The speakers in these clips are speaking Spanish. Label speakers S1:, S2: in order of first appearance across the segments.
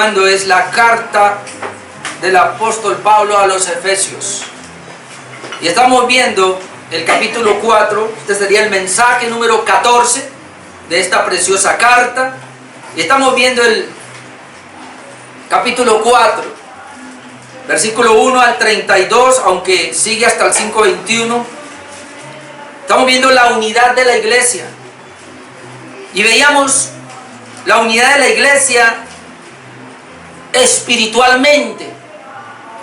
S1: titulando es la carta del apóstol Pablo a los Efesios. Y estamos viendo el capítulo 4, este sería el mensaje número 14 de esta preciosa carta. Y estamos viendo el capítulo 4, versículo 1 al 32, aunque sigue hasta el 5:21. Estamos viendo la unidad de la iglesia. Y veíamos la unidad de la iglesia espiritualmente.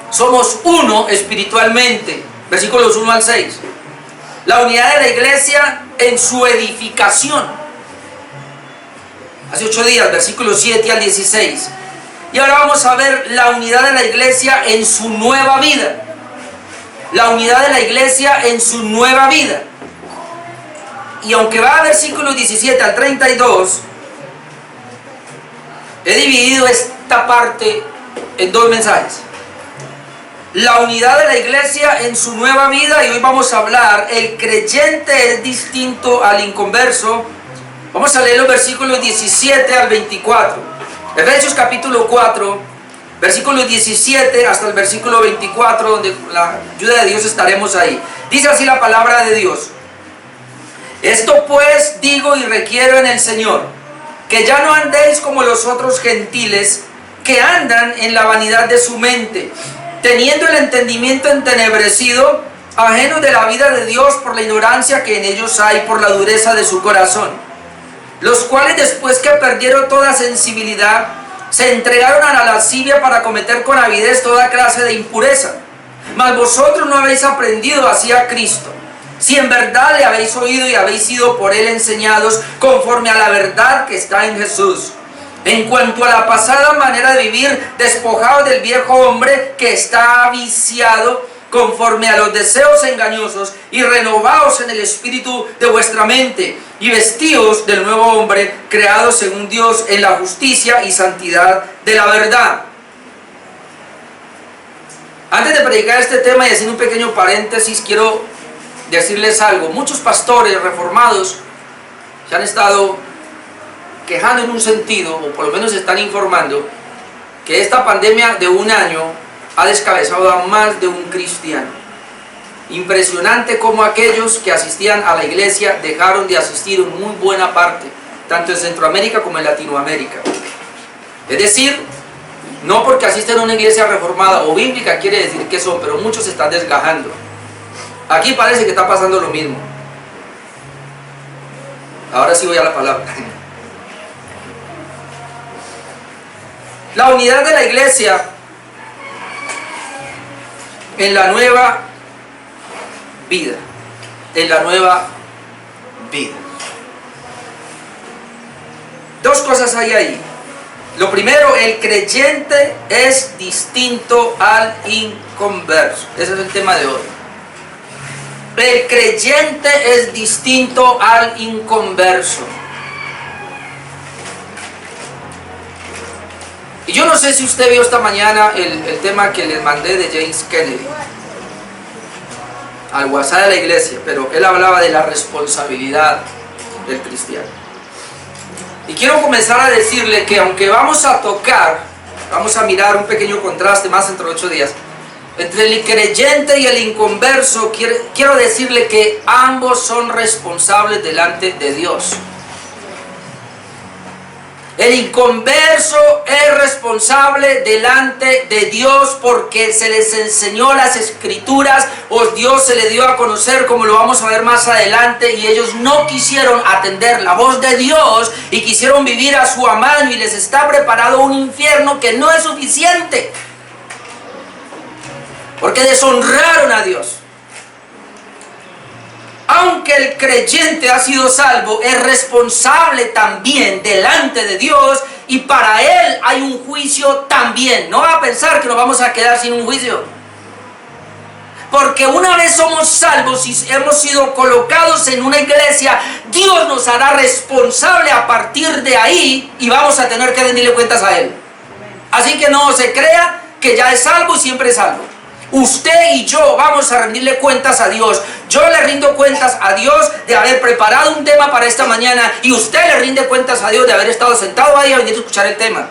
S1: Somos uno espiritualmente. Versículos 1 al 6. La unidad de la iglesia en su edificación. Hace 8 días, versículos 7 al 16. Y ahora vamos a ver la unidad de la iglesia en su nueva vida. La unidad de la iglesia en su nueva vida. Y aunque va a versículos 17 al 32, he dividido esta parte en dos mensajes. La unidad de la iglesia en su nueva vida, y hoy vamos a hablar, el creyente es distinto al inconverso. Vamos a leer los versículos 17 al 24. Efesios capítulo 4, versículos 17 hasta el versículo 24, donde la ayuda de Dios estaremos ahí. Dice así la palabra de Dios. Esto pues digo y requiero en el Señor, que ya no andéis como los otros gentiles, que andan en la vanidad de su mente, teniendo el entendimiento entenebrecido, ajenos de la vida de Dios por la ignorancia que en ellos hay, por la dureza de su corazón, los cuales después que perdieron toda sensibilidad, se entregaron a la lascivia para cometer con avidez toda clase de impureza. Mas vosotros no habéis aprendido así a Cristo, si en verdad le habéis oído y habéis sido por él enseñados conforme a la verdad que está en Jesús. En cuanto a la pasada manera de vivir, despojados del viejo hombre que está viciado conforme a los deseos engañosos, y renovaos en el espíritu de vuestra mente, y vestíos del nuevo hombre, creado según Dios en la justicia y santidad de la verdad. Antes de predicar este tema y haciendo un pequeño paréntesis, quiero decirles algo. Muchos pastores reformados se han estado quejando en un sentido, o por lo menos se están informando, que esta pandemia de un año ha descabezado a más de un cristiano. Impresionante cómo aquellos que asistían a la iglesia dejaron de asistir en muy buena parte, tanto en Centroamérica como en Latinoamérica. Es decir, no porque asisten a una iglesia reformada o bíblica quiere decir que son, pero muchos se están desgajando. Aquí parece que está pasando lo mismo. Ahora sí voy a la palabra. La unidad de la iglesia en la nueva vida. En la nueva vida. Dos cosas hay ahí. Lo primero, el creyente es distinto al inconverso. Ese es el tema de hoy. El creyente es distinto al inconverso. Y yo no sé si usted vio esta mañana el tema que les mandé de James Kennedy al WhatsApp de la iglesia, pero él hablaba de la responsabilidad del cristiano. Y quiero comenzar a decirle que aunque vamos a mirar un pequeño contraste más entre 8 días, entre el creyente y el inconverso, quiero decirle que ambos son responsables delante de Dios. El inconverso es responsable delante de Dios porque se les enseñó las escrituras, o Dios se le dio a conocer, como lo vamos a ver más adelante, y ellos no quisieron atender la voz de Dios y quisieron vivir a su amaño, y les está preparado un infierno que no es suficiente, porque deshonraron a Dios. Aunque el creyente ha sido salvo, es responsable también delante de Dios, y para él hay un juicio también. No va a pensar que nos vamos a quedar sin un juicio, porque una vez somos salvos y hemos sido colocados en una iglesia, Dios nos hará responsable a partir de ahí, y vamos a tener que rendirle cuentas a Él. Así que no se crea que ya es salvo y siempre es salvo. Usted y yo vamos a rendirle cuentas a Dios. Yo le rindo cuentas a Dios de haber preparado un tema para esta mañana, y usted le rinde cuentas a Dios de haber estado sentado ahí a venir a escuchar el tema.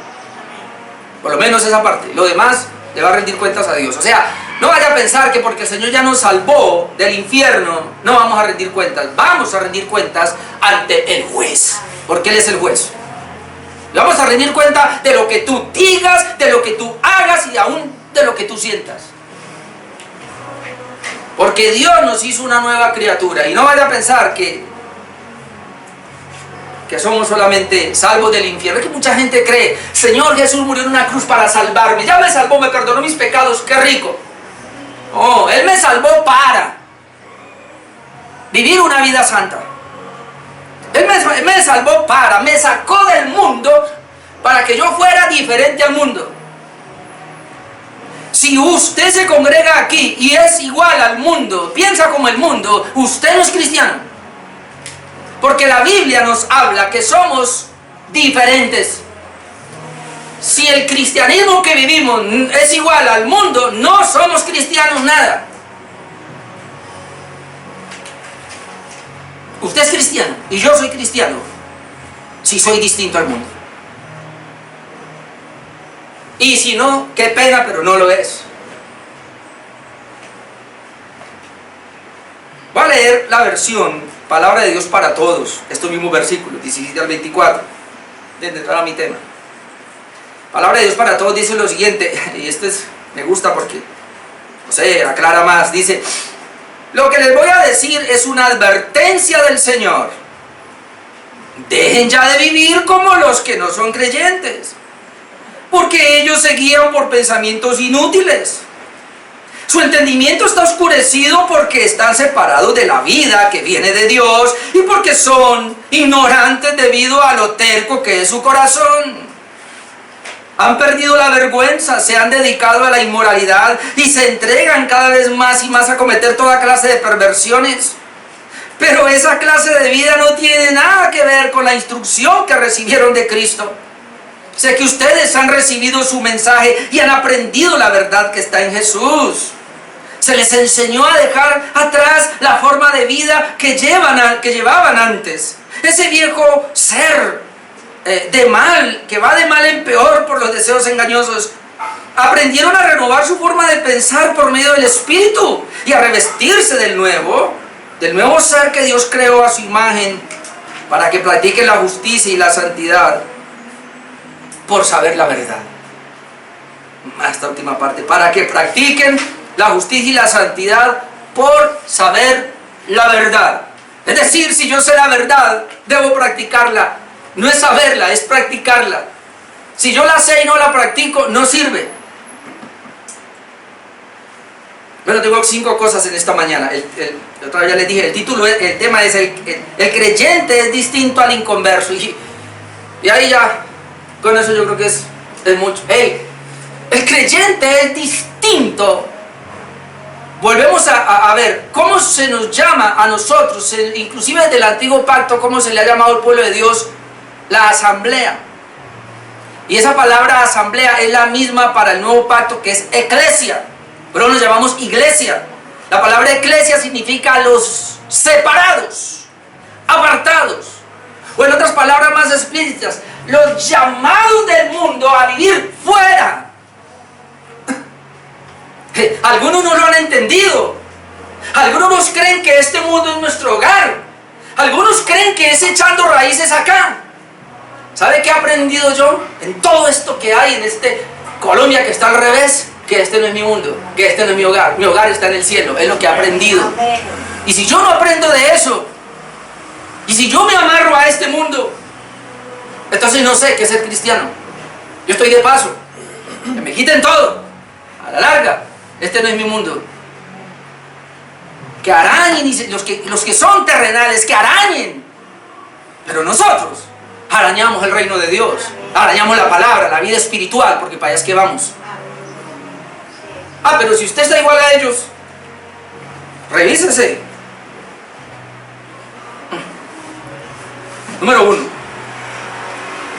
S1: Por lo menos esa parte. Lo demás le va a rendir cuentas a Dios. O sea, no vaya a pensar que porque el Señor ya nos salvó del infierno, no vamos a rendir cuentas. Vamos a rendir cuentas ante el juez, porque Él es el juez. Y vamos a rendir cuenta de lo que tú digas, de lo que tú hagas y aún de lo que tú sientas. Porque Dios nos hizo una nueva criatura. Y no vaya a pensar que somos solamente salvos del infierno. Es que mucha gente cree, Señor Jesús murió en una cruz para salvarme. Ya me salvó, me perdonó mis pecados, qué rico. Oh, Él me salvó para vivir una vida santa. Él me salvó me sacó del mundo para que yo fuera diferente al mundo. Si usted se congrega aquí y es igual al mundo, piensa como el mundo, usted no es cristiano. Porque la Biblia nos habla que somos diferentes. Si el cristianismo que vivimos es igual al mundo, no somos cristianos nada. Usted es cristiano y yo soy cristiano si soy distinto al mundo. Y si no, qué pena, pero no lo es. Voy a leer la versión Palabra de Dios para Todos, estos mismos versículos, 17 al 24, de entrar a mi tema. Palabra de Dios para Todos dice lo siguiente, y me gusta porque, no sé, aclara más, dice: lo que les voy a decir es una advertencia del Señor. Dejen ya de vivir como los que no son creyentes, porque ellos se guían por pensamientos inútiles. Su entendimiento está oscurecido porque están separados de la vida que viene de Dios y porque son ignorantes debido a lo terco que es su corazón. Han perdido la vergüenza, se han dedicado a la inmoralidad y se entregan cada vez más y más a cometer toda clase de perversiones. Pero esa clase de vida no tiene nada que ver con la instrucción que recibieron de Cristo. Sé que ustedes han recibido su mensaje y han aprendido la verdad que está en Jesús. Se les enseñó a dejar atrás la forma de vida que llevaban antes. Ese viejo ser de mal, que va de mal en peor por los deseos engañosos. Aprendieron a renovar su forma de pensar por medio del Espíritu y a revestirse del nuevo ser que Dios creó a su imagen, para que practiquen la justicia y la santidad por saber la verdad. Esta última parte, para que practiquen la justicia y la santidad por saber la verdad. Es decir, si yo sé la verdad, debo practicarla. No es saberla, es practicarla. Si yo la sé y no la practico, no sirve. Bueno, tengo 5 cosas en esta mañana. Otra vez ya les dije, el tema es el creyente es distinto al inconverso. Y ahí ya, con eso yo creo que es mucho. El creyente es distinto. Volvemos a ver cómo se nos llama a nosotros, inclusive desde el antiguo pacto, cómo se le ha llamado al pueblo de Dios, la asamblea. Y esa palabra asamblea es la misma para el nuevo pacto, que es eclesia, pero nos llamamos iglesia. La palabra eclesia significa los separados, apartados, o en otras palabras más explícitas, los llamados del mundo a vivir fuera. Algunos no lo han entendido. Algunos creen que este mundo es nuestro hogar. Algunos creen que es echando raíces acá. ¿Sabe qué he aprendido yo? En todo esto que hay en Colombia que está al revés, que este no es mi mundo, que este no es mi hogar. Mi hogar está en el cielo, es lo que he aprendido. Y si yo no aprendo de eso, y si yo me amarro a este mundo, entonces no sé qué es ser cristiano. Yo estoy de paso. Que me quiten todo. A la larga, este no es mi mundo. Que arañen, los que son terrenales, que arañen. Pero nosotros arañamos el reino de Dios, arañamos la palabra, la vida espiritual, porque para allá es que vamos. Pero si usted está igual a ellos, revísese. Número 1.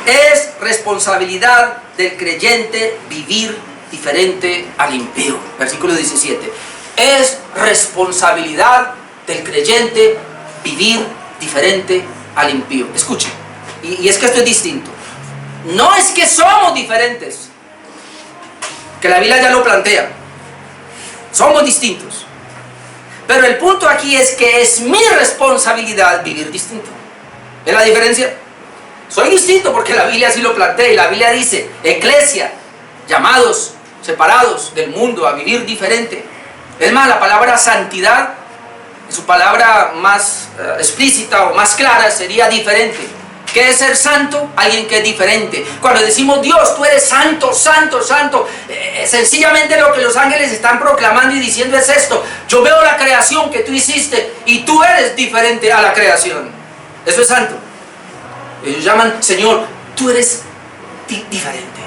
S1: Es responsabilidad del creyente vivir diferente al impío. Versículo 17. Es responsabilidad del creyente vivir diferente al impío. Escuche, y es que esto es distinto. No es que somos diferentes, que la Biblia ya lo plantea. Somos distintos. Pero el punto aquí es que es mi responsabilidad vivir distinto. ¿Es la diferencia? Soy distinto porque la Biblia así lo plantea, y la Biblia dice, eclesia, llamados, separados del mundo a vivir diferente. Es más, la palabra santidad, en su palabra más explícita o más clara, sería diferente. ¿Qué es ser santo? Alguien que es diferente. Cuando decimos, Dios, tú eres santo, santo, santo, sencillamente lo que los ángeles están proclamando y diciendo es esto: yo veo la creación que tú hiciste y tú eres diferente a la creación. Eso es santo. Ellos llaman, Señor, tú eres diferente.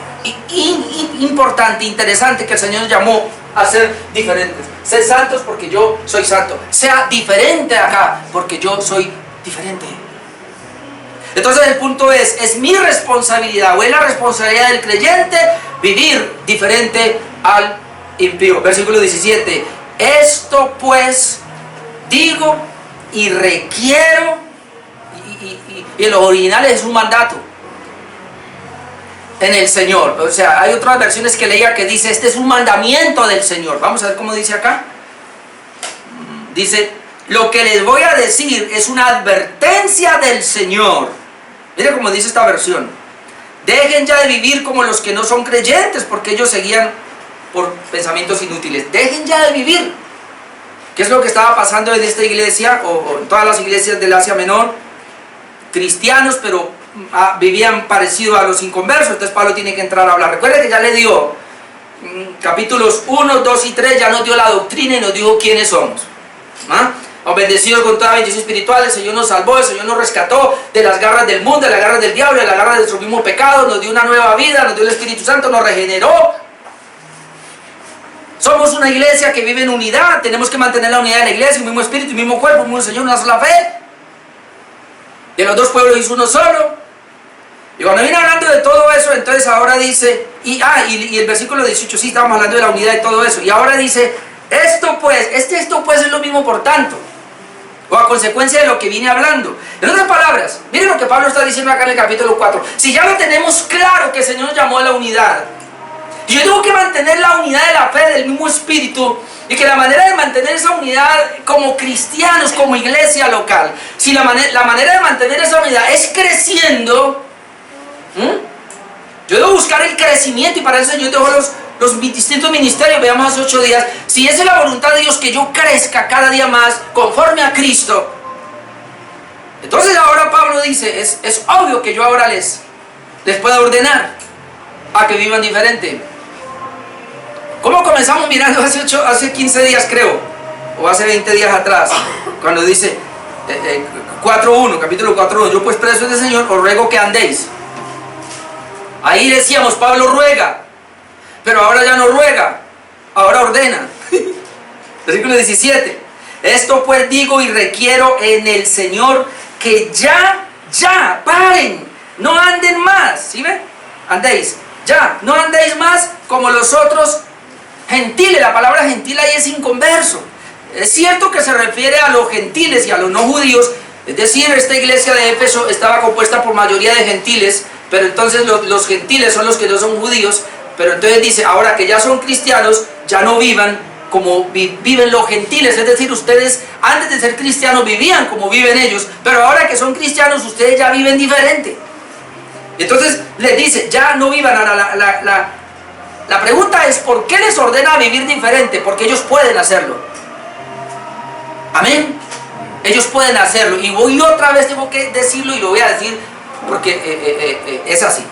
S1: Importante, interesante que el Señor nos llamó a ser diferentes. Ser santos porque yo soy santo. Sea diferente acá porque yo soy diferente. Entonces el punto es mi responsabilidad, o es la responsabilidad del creyente, vivir diferente al impío. Versículo 17. Esto pues digo y requiero, y en los originales es un mandato, en el Señor. O sea, hay otras versiones que leía que dice, este es un mandamiento del Señor. Vamos a ver cómo dice acá. Dice, lo que les voy a decir es una advertencia del Señor. Mire cómo dice esta versión. Dejen ya de vivir como los que no son creyentes, porque ellos seguían por pensamientos inútiles. Dejen ya de vivir. ¿Qué es lo que estaba pasando en esta iglesia, o en todas las iglesias del Asia Menor? Cristianos, pero vivían parecido a los inconversos. Entonces Pablo tiene que entrar a hablar. Recuerden que ya le dio capítulos 1, 2 y 3, ya nos dio la doctrina y nos dijo quiénes somos. Bendecidos con toda bendición espiritual, el Señor nos salvó, el Señor nos rescató de las garras del mundo, de las garras del diablo, de las garras de nuestro mismo pecado, nos dio una nueva vida, nos dio el Espíritu Santo, nos regeneró. Somos una iglesia que vive en unidad, tenemos que mantener la unidad de la iglesia, un mismo espíritu, un mismo cuerpo, un mismo Señor, una sola fe. De los dos pueblos hizo uno solo. Y cuando viene hablando de todo eso, entonces ahora dice, y el versículo 18, sí, estábamos hablando de la unidad y todo eso, y ahora dice, esto pues es lo mismo por tanto, o a consecuencia de lo que viene hablando. En otras palabras, miren lo que Pablo está diciendo acá en el capítulo 4. Si ya lo tenemos claro que el Señor nos llamó a la unidad, y yo tengo que mantener la unidad de la fe del mismo espíritu, y que la manera de mantener esa unidad como cristianos, como iglesia local, si la manera de mantener esa unidad es creciendo, yo debo buscar el crecimiento, y para eso yo dejo los distintos ministerios. Veamos hace 8 días, si esa es la voluntad de Dios, que yo crezca cada día más conforme a Cristo. Entonces ahora Pablo dice, es obvio que yo ahora les pueda ordenar a que vivan diferente. ¿Cómo comenzamos mirando hace 15 días creo, o hace 20 días atrás, cuando dice 4.1, capítulo 4.1, yo pues preso del Señor os ruego que andéis? Ahí decíamos, Pablo ruega, pero ahora ya no ruega, ahora ordena. Versículo 17. Esto pues digo y requiero en el Señor, que ya, paren, no anden más. ¿Sí ven? Andéis, ya, no andéis más como los otros gentiles. La palabra gentil ahí es inconverso. Es cierto que se refiere a los gentiles y a los no judíos. Es decir, esta iglesia de Éfeso estaba compuesta por mayoría de gentiles, pero entonces los gentiles son los que no son judíos. Pero entonces dice, ahora que ya son cristianos, ya no vivan como viven los gentiles. Es decir, ustedes antes de ser cristianos vivían como viven ellos, pero ahora que son cristianos, ustedes ya viven diferente. Entonces les dice, ya no vivan. Ahora la pregunta es, ¿por qué les ordena vivir diferente? Porque ellos pueden hacerlo. Amén. Ellos pueden hacerlo. Y voy otra vez, tengo que decirlo, y lo voy a decir porque es así.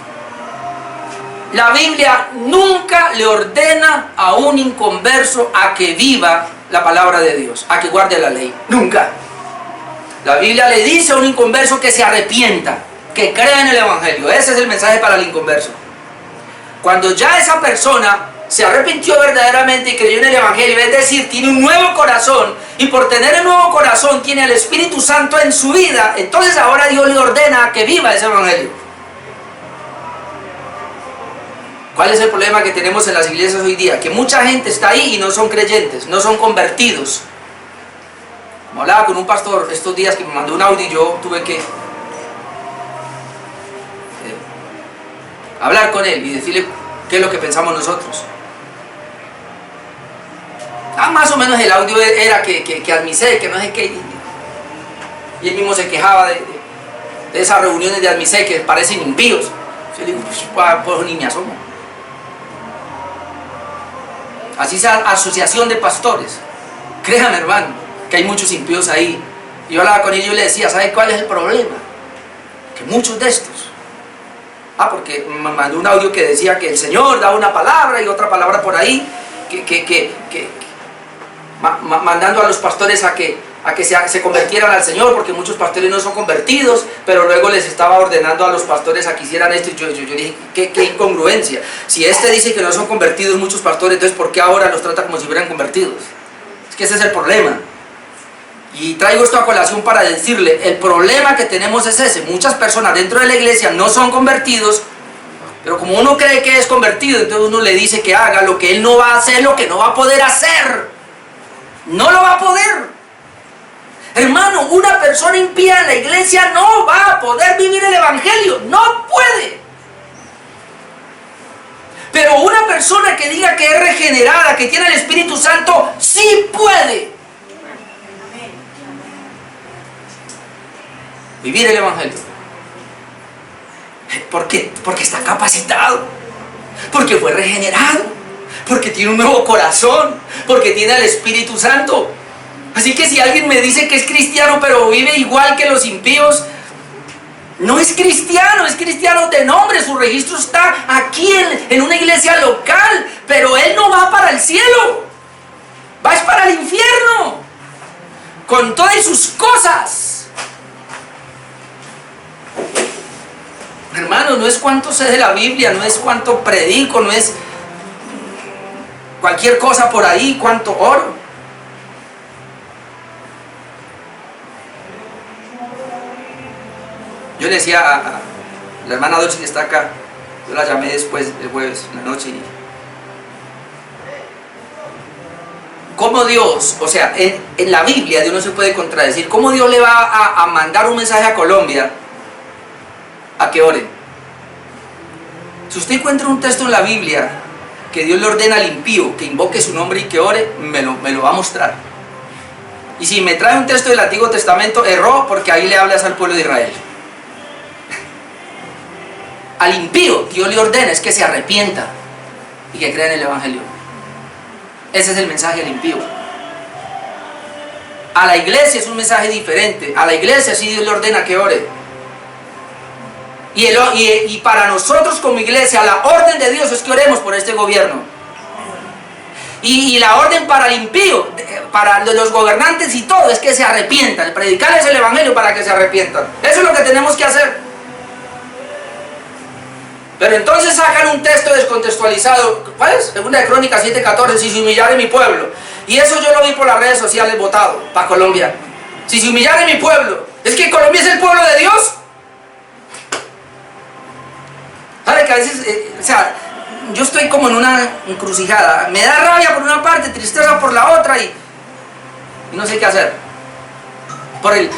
S1: La Biblia nunca le ordena a un inconverso a que viva la palabra de Dios, a que guarde la ley. Nunca. La Biblia le dice a un inconverso que se arrepienta, que crea en el Evangelio. Ese es el mensaje para el inconverso. Cuando ya esa persona se arrepintió verdaderamente y creyó en el Evangelio, es decir, tiene un nuevo corazón, y por tener el nuevo corazón tiene al Espíritu Santo en su vida, entonces ahora Dios le ordena a que viva ese Evangelio. ¿Cuál es el problema que tenemos en las iglesias hoy día? Que mucha gente está ahí y no son creyentes, no son convertidos. Como hablaba con un pastor estos días que me mandó un audio y yo tuve que hablar con él y decirle qué es lo que pensamos nosotros. Más o menos el audio era que admisé, que no sé qué. Y él mismo se quejaba de esas reuniones de admisé que parecen impíos. Yo le digo, pues ni me asomo. Así sea asociación de pastores. Créame, hermano, que hay muchos impíos ahí. Y yo hablaba con ellos y le decía, ¿sabe cuál es el problema? Que muchos de estos, porque me mandó un audio que decía que el Señor da una palabra y otra palabra por ahí, mandando a los pastores a que se convirtieran al Señor, porque muchos pastores no son convertidos, pero luego les estaba ordenando a los pastores a que hicieran esto. Y yo dije, ¿qué incongruencia? Si este dice que no son convertidos muchos pastores, entonces ¿por qué ahora los trata como si fueran convertidos? Es que ese es el problema. Y traigo esto a colación para decirle, el problema que tenemos es ese. Muchas personas dentro de la iglesia no son convertidos, pero como uno cree que es convertido, entonces uno le dice que haga lo que él no va a hacer, lo que no va a poder hacer. No lo va a poder. Hermano, una persona impía en la iglesia no va a poder vivir el evangelio. No puede. Pero una persona que diga que es regenerada, que tiene el Espíritu Santo, sí puede vivir el evangelio. ¿Por qué? Porque está capacitado, porque fue regenerado, porque tiene un nuevo corazón, porque tiene el Espíritu Santo. Así que si alguien me dice que es cristiano pero vive igual que los impíos, no es cristiano, es cristiano de nombre. Su registro está aquí en una iglesia local, pero él no va para el cielo, va para el infierno con todas sus cosas. Hermano, no es cuánto sé de la Biblia, no es cuánto predico, no es cualquier cosa por ahí, cuánto oro. Yo le decía a la hermana Dulce que está acá, yo la llamé después el jueves en la noche, y cómo Dios, o sea, en la Biblia Dios no se puede contradecir. ¿Cómo Dios le va a mandar un mensaje a Colombia a que oren? Si usted encuentra un texto en la Biblia que Dios le ordena al impío que invoque su nombre y que ore, me lo va a mostrar. Y si me trae un texto del Antiguo Testamento, erró, porque ahí le hablas al pueblo de Israel. Al impío Dios le ordena es que se arrepienta y que crea en el evangelio. Ese es el mensaje al impío. A la iglesia es un mensaje diferente. A la iglesia sí Dios le ordena que ore. Y para nosotros como iglesia, la orden de Dios es que oremos por este gobierno. Y la orden para el impío, para los gobernantes y todo, es que se arrepientan. Predicarles el evangelio para que se arrepientan. Eso es lo que tenemos que hacer. Pero entonces sacan un texto descontextualizado. ¿Cuál es? Segunda de Crónicas 7:14, si se humillare mi pueblo. Y eso yo lo vi por las redes sociales votado para Colombia. Si se humillare mi pueblo. ¿Es que Colombia es el pueblo de Dios? ¿Sabe que a veces, yo estoy como en una encrucijada? Me da rabia por una parte, tristeza por la otra y no sé qué hacer. Por el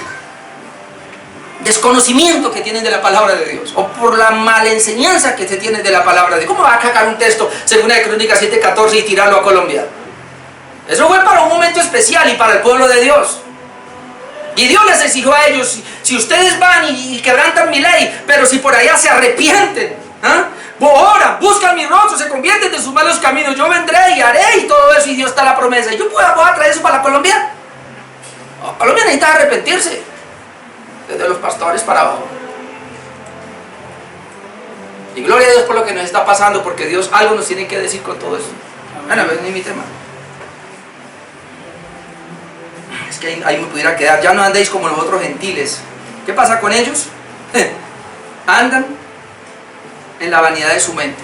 S1: desconocimiento que tienen de la palabra de Dios, o por la mala enseñanza que se tiene de la palabra de Dios. ¿Cómo va a sacar un texto según de Crónicas 7:14 y tirarlo a Colombia? Eso fue para un momento especial y para el pueblo de Dios. Y Dios les exigió a ellos, si ustedes van y quebrantan mi ley, pero si por allá se arrepienten, oran, buscan mi rostro, se convierten de sus malos caminos, yo vendré y haré y todo eso, y Dios está la promesa. ¿Y yo voy a traer eso para la Colombia? Colombia necesita arrepentirse. Desde los pastores para abajo. Y gloria a Dios por lo que nos está pasando, porque Dios algo nos tiene que decir con todo eso. Bueno, no es mi tema. Es que ahí me pudiera quedar. Ya no andéis como los otros gentiles. ¿Qué pasa con ellos? Andan en la vanidad de su mente.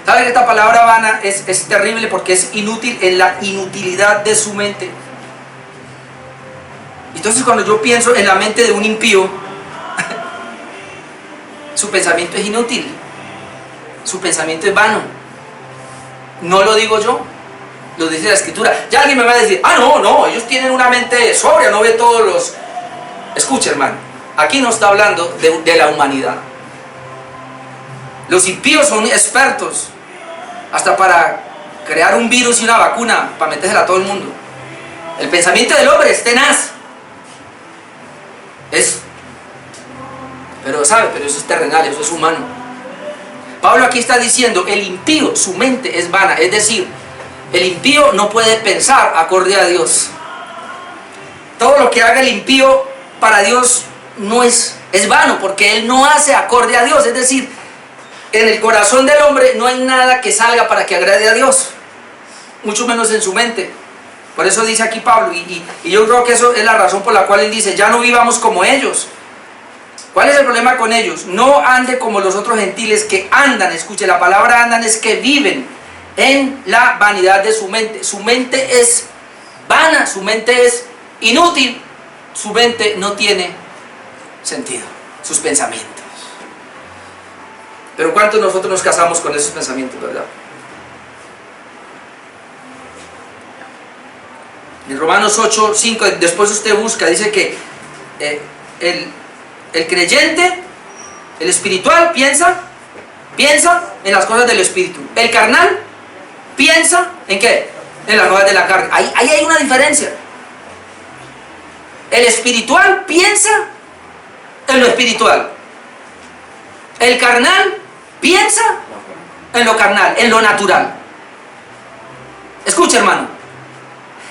S1: ¿Saben que esta palabra vana es terrible porque es inútil en la inutilidad de su mente? Entonces cuando yo pienso en la mente de un impío, su pensamiento es inútil, su pensamiento es vano. No lo digo yo, lo dice la Escritura. Ya alguien me va a decir, no, ellos tienen una mente sobria, no ve todos los... Escucha, hermano, aquí no está hablando de la humanidad. Los impíos son expertos hasta para crear un virus y una vacuna para metérsela a todo el mundo. El pensamiento del hombre es tenaz. Pero eso es terrenal, eso es humano. Pablo aquí está diciendo, el impío, su mente es vana. Es decir, el impío no puede pensar acorde a Dios. Todo lo que haga el impío para Dios no es vano, porque él no hace acorde a Dios. Es decir, en el corazón del hombre no hay nada que salga para que agrade a Dios, mucho menos en su mente. Por eso dice aquí Pablo, y yo creo que eso es la razón por la cual él dice, ya no vivamos como ellos. ¿Cuál es el problema con ellos? No ande como los otros gentiles que andan, escuche, la palabra andan es que viven en la vanidad de su mente. Su mente es vana, su mente es inútil, su mente no tiene sentido, sus pensamientos. Pero ¿cuántos de nosotros nos casamos con esos pensamientos, verdad? En Romanos 8, 5, después usted busca, dice que el creyente, el espiritual, piensa en las cosas del espíritu. El carnal piensa ¿en qué? En las cosas de la carne. Ahí hay una diferencia. El espiritual piensa en lo espiritual. El carnal piensa en lo carnal, en lo natural. Escucha, hermano.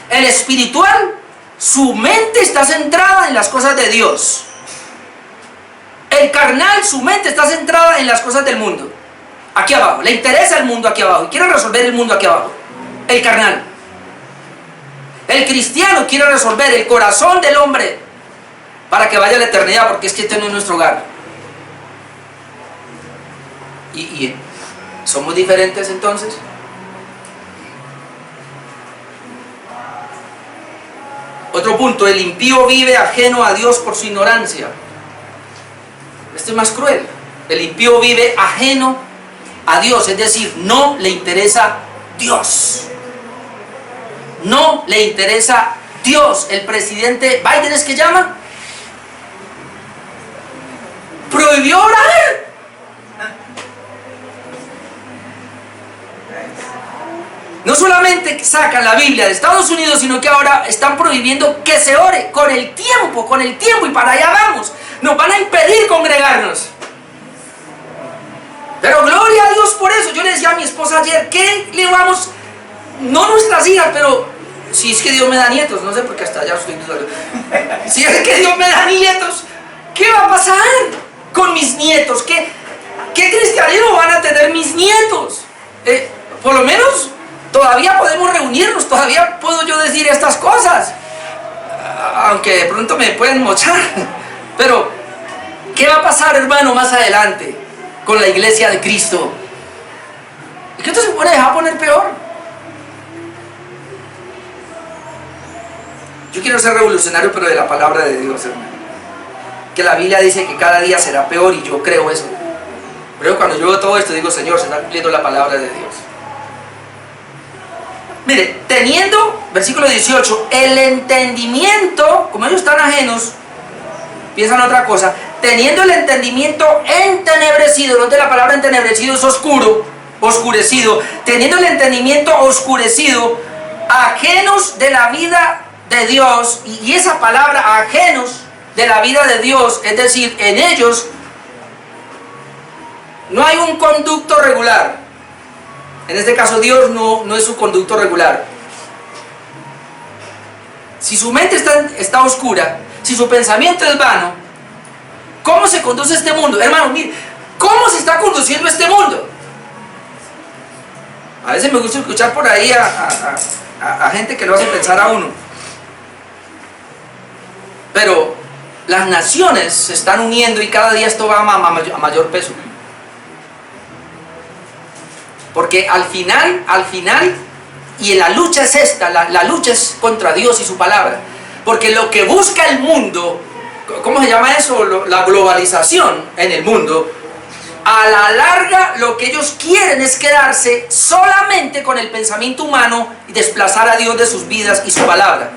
S1: El espiritual, su mente está centrada en las cosas de Dios. El carnal, su mente está centrada en las cosas del mundo. Aquí abajo, le interesa el mundo aquí abajo y quiere resolver el mundo aquí abajo. El carnal. El cristiano quiere resolver el corazón del hombre para que vaya a la eternidad, porque es que este no es nuestro hogar. ¿Y somos diferentes entonces? Otro punto, el impío vive ajeno a Dios por su ignorancia. Este es más cruel. El impío vive ajeno a Dios, es decir, no le interesa Dios. No le interesa Dios. El presidente Biden, ¿es que llama? Prohibió orar. No solamente sacan la Biblia de Estados Unidos, sino que ahora están prohibiendo que se ore con el tiempo, y para allá vamos. Nos van a impedir congregarnos. Pero gloria a Dios por eso. Yo le decía a mi esposa ayer, ¿qué le vamos? No nuestras hijas, pero si es que Dios me da nietos, no sé por qué hasta allá estoy diciendo. Si es que Dios me da nietos, ¿qué va a pasar con mis nietos? ¿Qué cristianismo van a tener mis nietos? Por lo menos todavía podemos reunirnos, todavía puedo yo decir estas cosas, aunque de pronto me pueden mochar. Pero ¿qué va a pasar, hermano, más adelante con la iglesia de Cristo? ¿Y que esto se puede dejar poner peor? Yo quiero ser revolucionario, pero de la palabra de Dios, hermano. Que la Biblia dice que cada día será peor, y yo creo eso. Pero cuando yo veo todo esto digo, Señor, se está cumpliendo la palabra de Dios. Mire, teniendo, versículo 18, el entendimiento, como ellos están ajenos, piensan otra cosa, teniendo el entendimiento entenebrecido. Note la palabra entenebrecido es oscuro, oscurecido. Teniendo el entendimiento oscurecido, ajenos de la vida de Dios. Y esa palabra, ajenos de la vida de Dios, es decir, en ellos no hay un conducto regular. En este caso Dios no es su conducto regular. Si su mente está oscura, si su pensamiento es vano, ¿cómo se conduce este mundo? Hermano, mire, ¿cómo se está conduciendo este mundo? A veces me gusta escuchar por ahí a gente que lo hace pensar a uno. Pero las naciones se están uniendo y cada día esto va a mayor peso. Porque al final, y la lucha es esta, la lucha es contra Dios y su palabra. Porque lo que busca el mundo, ¿cómo se llama eso? La globalización en el mundo. A la larga lo que ellos quieren es quedarse solamente con el pensamiento humano y desplazar a Dios de sus vidas y su palabra.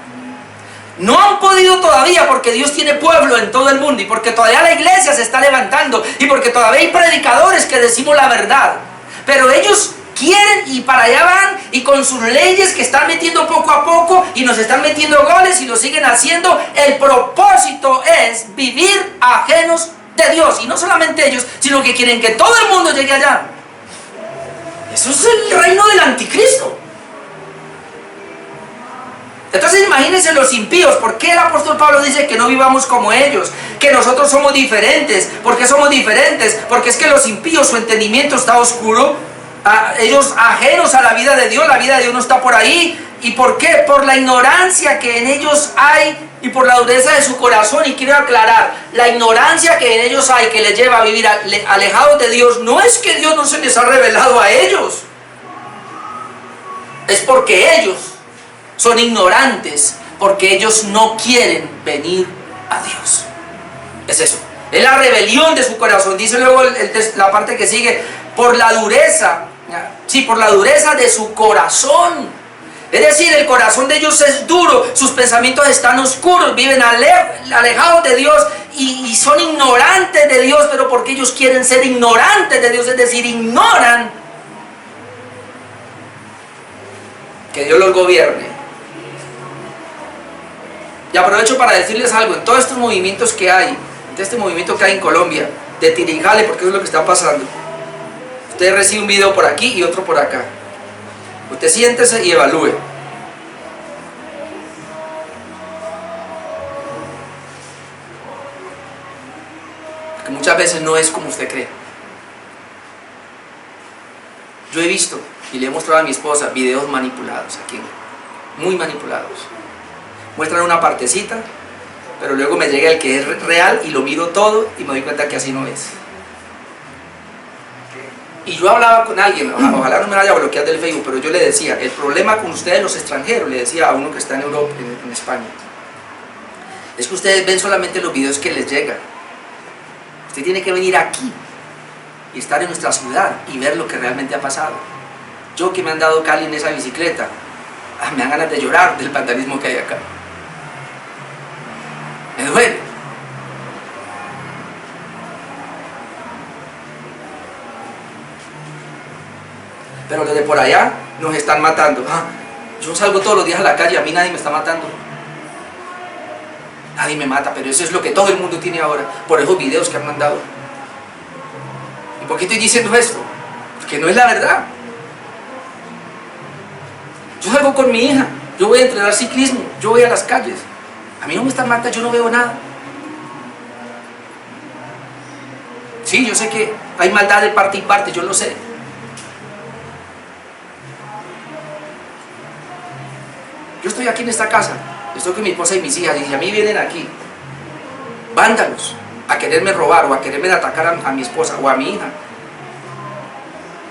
S1: No han podido todavía, porque Dios tiene pueblo en todo el mundo, y porque todavía la iglesia se está levantando, y porque todavía hay predicadores que decimos la verdad. Pero ellos quieren y para allá van, y con sus leyes que están metiendo poco a poco y nos están metiendo goles y lo siguen haciendo. El propósito es vivir ajenos de Dios, y no solamente ellos, sino que quieren que todo el mundo llegue allá. Eso es el reino del anticristo. Entonces imagínense los impíos. ¿Por qué el apóstol Pablo dice que no vivamos como ellos? Que nosotros somos diferentes. ¿Por qué somos diferentes? Porque es que los impíos, su entendimiento está oscuro. Ellos ajenos a la vida de Dios. La vida de Dios no está por ahí. ¿Y por qué? Por la ignorancia que en ellos hay y por la dureza de su corazón. Y quiero aclarar, la ignorancia que en ellos hay, que les lleva a vivir alejados de Dios, no es que Dios no se les ha revelado a ellos. Es porque ellos son ignorantes, porque ellos no quieren venir a Dios. Es eso. Es la rebelión de su corazón. Dice luego la parte que sigue, por la dureza, sí, por la dureza de su corazón. Es decir, el corazón de ellos es duro, sus pensamientos están oscuros, viven alejados de Dios y son ignorantes de Dios, pero porque ellos quieren ser ignorantes de Dios, es decir, ignoran que Dios los gobierne. Y aprovecho para decirles algo, en todos estos movimientos que hay, en este movimiento que hay en Colombia, de Tirijale, porque eso es lo que está pasando. Usted recibe un video por aquí y otro por acá. Usted siéntese y evalúe. Porque muchas veces no es como usted cree. Yo he visto y le he mostrado a mi esposa videos manipulados aquí, muy manipulados. Muestran una partecita, pero luego me llega el que es real y lo miro todo y me doy cuenta que así no es. Y yo hablaba con alguien, ojalá no me vaya a bloquear del Facebook, pero yo le decía, el problema con ustedes los extranjeros, le decía a uno que está en Europa, en España, es que ustedes ven solamente los videos que les llegan. Usted tiene que venir aquí y estar en nuestra ciudad y ver lo que realmente ha pasado. Yo que me han dado Cali en esa bicicleta, me dan ganas de llorar del vandalismo que hay acá. Me duele. Pero desde por allá nos están matando. Yo salgo todos los días a la calle, a mí nadie me está matando. Nadie me mata, pero eso es lo que todo el mundo tiene ahora, por esos videos que han mandado. ¿Y por qué estoy diciendo esto? Porque no es la verdad. Yo salgo con mi hija, yo voy a entrenar ciclismo, yo voy a las calles. A mí no me están matando, yo no veo nada. Sí, yo sé que hay maldad de parte y parte, yo lo sé. Yo estoy aquí en esta casa, estoy con mi esposa y mis hijas, y si a mí vienen aquí vándalos a quererme robar o a quererme atacar a mi esposa o a mi hija,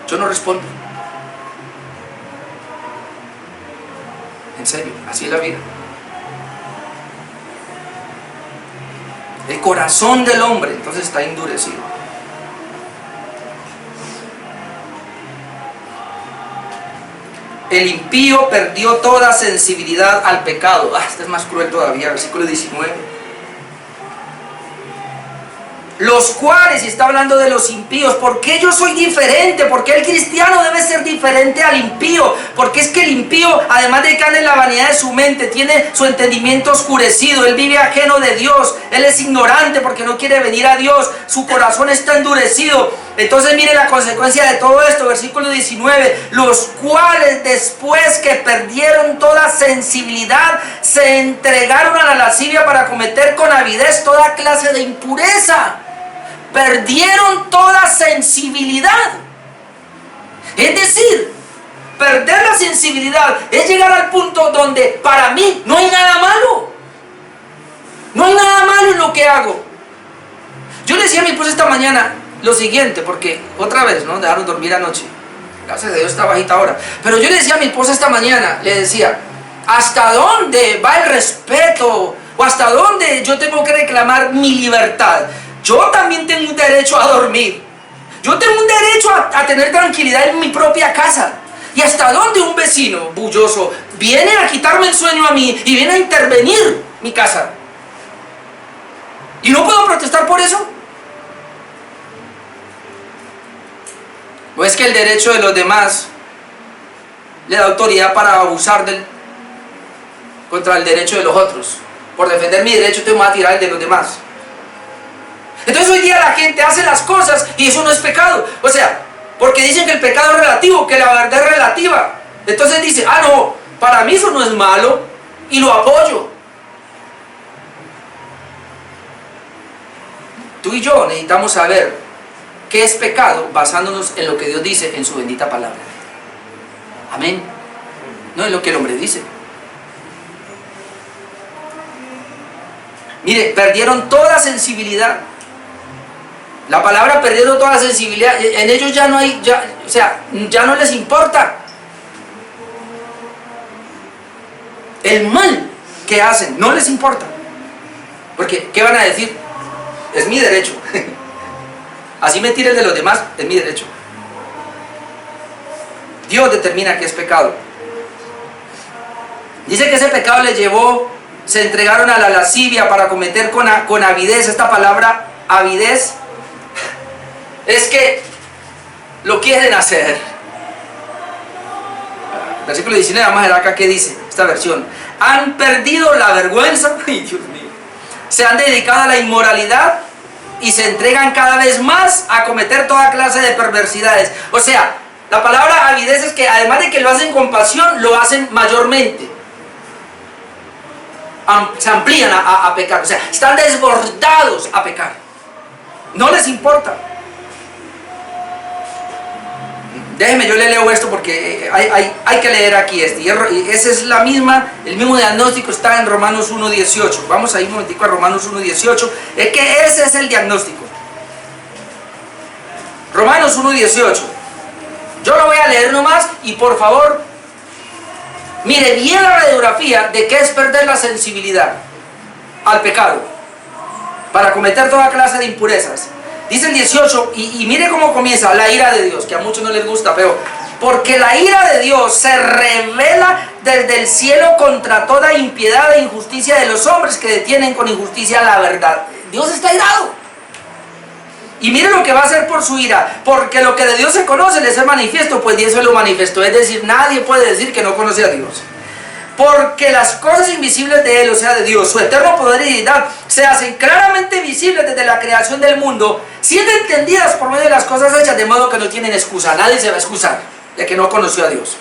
S1: yo no respondo. En serio, así es la vida. El corazón del hombre entonces está endurecido. El impío perdió toda sensibilidad al pecado. Este es más cruel todavía, versículo 19. Los cuales, y está hablando de los impíos, ¿por qué yo soy diferente? ¿Por qué el cristiano debe ser diferente al impío? Porque es que el impío, además de que anda en la vanidad de su mente, tiene su entendimiento oscurecido, él vive ajeno de Dios, él es ignorante porque no quiere venir a Dios, su corazón está endurecido. Entonces mire la consecuencia de todo esto, versículo 19, los cuales después que perdieron toda sensibilidad, se entregaron a la lascivia para cometer con avidez toda clase de impureza. Perdieron toda sensibilidad. Es decir, perder la sensibilidad es llegar al punto donde para mí no hay nada malo. No hay nada malo en lo que hago. Yo le decía a mi esposa esta mañana lo siguiente, porque otra vez no dejaron dormir anoche. Gracias a Dios está bajita ahora. Pero yo le decía a mi esposa esta mañana, le decía, ¿hasta dónde va el respeto? ¿O hasta dónde yo tengo que reclamar mi libertad? Yo también tengo un derecho a dormir. Yo tengo un derecho a tener tranquilidad en mi propia casa. ¿Y hasta dónde un vecino bulloso viene a quitarme el sueño a mí y viene a intervenir mi casa? ¿Y no puedo protestar por eso? ¿O es que el derecho de los demás le da autoridad para abusar contra el derecho de los otros. Por defender mi derecho, te voy a tirar el de los demás. Entonces hoy día la gente hace las cosas y eso no es pecado. O sea, porque dicen que el pecado es relativo, que la verdad es relativa. Entonces dice, ah no, para mí eso no es malo y lo apoyo. Tú y yo necesitamos saber qué es pecado basándonos en lo que Dios dice en su bendita palabra. Amén. No es lo que el hombre dice. Mire, perdieron toda sensibilidad. La palabra perdieron toda sensibilidad. En ellos ya no hay, ya no les importa el mal que hacen, no les importa. Porque, ¿qué van a decir? Es mi derecho. Así me tiren de los demás, es mi derecho. Dios determina que es pecado. Dice que ese pecado les llevó, se entregaron a la lascivia para cometer con avidez. Esta palabra avidez es que lo quieren hacer. Versículo 19, vamos a ver acá qué dice esta versión. Han perdido la vergüenza. Ay, Dios mío. Se han dedicado a la inmoralidad y se entregan cada vez más a cometer toda clase de perversidades. O sea, la palabra avidez es que además de que lo hacen con pasión, lo hacen mayormente. Se amplían a pecar. O sea, están desbordados a pecar. No les importa. Déjeme, yo le leo esto porque hay que leer aquí este. Y esa es el mismo diagnóstico está en Romanos 1.18. Vamos a ir un momentico a Romanos 1.18. Es que ese es el diagnóstico. Romanos 1.18. Yo lo voy a leer nomás y por favor, mire bien la radiografía de qué es perder la sensibilidad al pecado para cometer toda clase de impurezas. Dice el 18, y mire cómo comienza la ira de Dios, que a muchos no les gusta, pero porque la ira de Dios se revela desde el cielo contra toda impiedad e injusticia de los hombres que detienen con injusticia la verdad. Dios está irado. Y mire lo que va a hacer por su ira, porque lo que de Dios se conoce le es manifiesto, pues Dios se lo manifestó. Es decir, nadie puede decir que no conoce a Dios. Porque las cosas invisibles de Él, o sea de Dios, su eterno poder y deidad, se hacen claramente visibles desde la creación del mundo, siendo entendidas por medio de las cosas hechas, de modo que no tienen excusa. Nadie se va a excusar de que no conoció a Dios.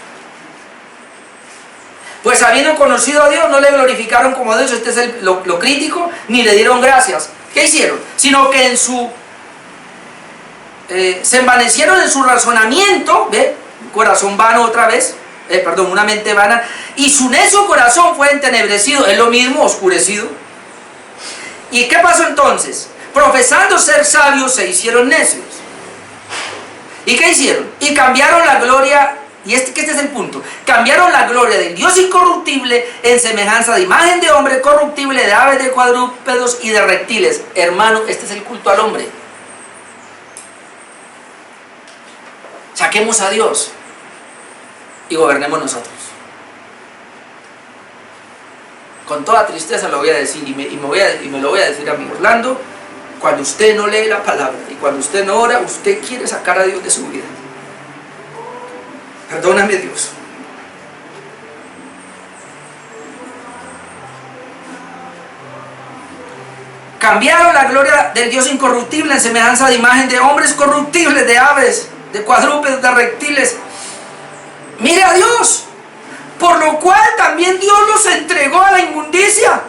S1: Pues habiendo conocido a Dios, no le glorificaron como a Dios, este es lo crítico, ni le dieron gracias. ¿Qué hicieron? Sino que se envanecieron en su razonamiento, ¿ve? Corazón vano otra vez. Una mente vana, y su necio corazón fue entenebrecido, es lo mismo, oscurecido. ¿Y qué pasó entonces? Profesando ser sabios, se hicieron necios. ¿Y qué hicieron? Y cambiaron la gloria, y este es el punto, cambiaron la gloria del Dios incorruptible en semejanza de imagen de hombre corruptible, de aves, de cuadrúpedos y de reptiles. Hermano, este es el culto al hombre. Saquemos a Dios y gobernemos nosotros. Con toda tristeza lo voy a decir, y me lo voy a decir a mi Orlando: cuando usted no lee la palabra y cuando usted no ora, usted quiere sacar a Dios de su vida. Perdóname, Dios. Cambiaron la gloria del Dios incorruptible en semejanza de imagen de hombres corruptibles, de aves, de cuadrúpedos, de reptiles. Mire a Dios, por lo cual también Dios los entregó a la inmundicia.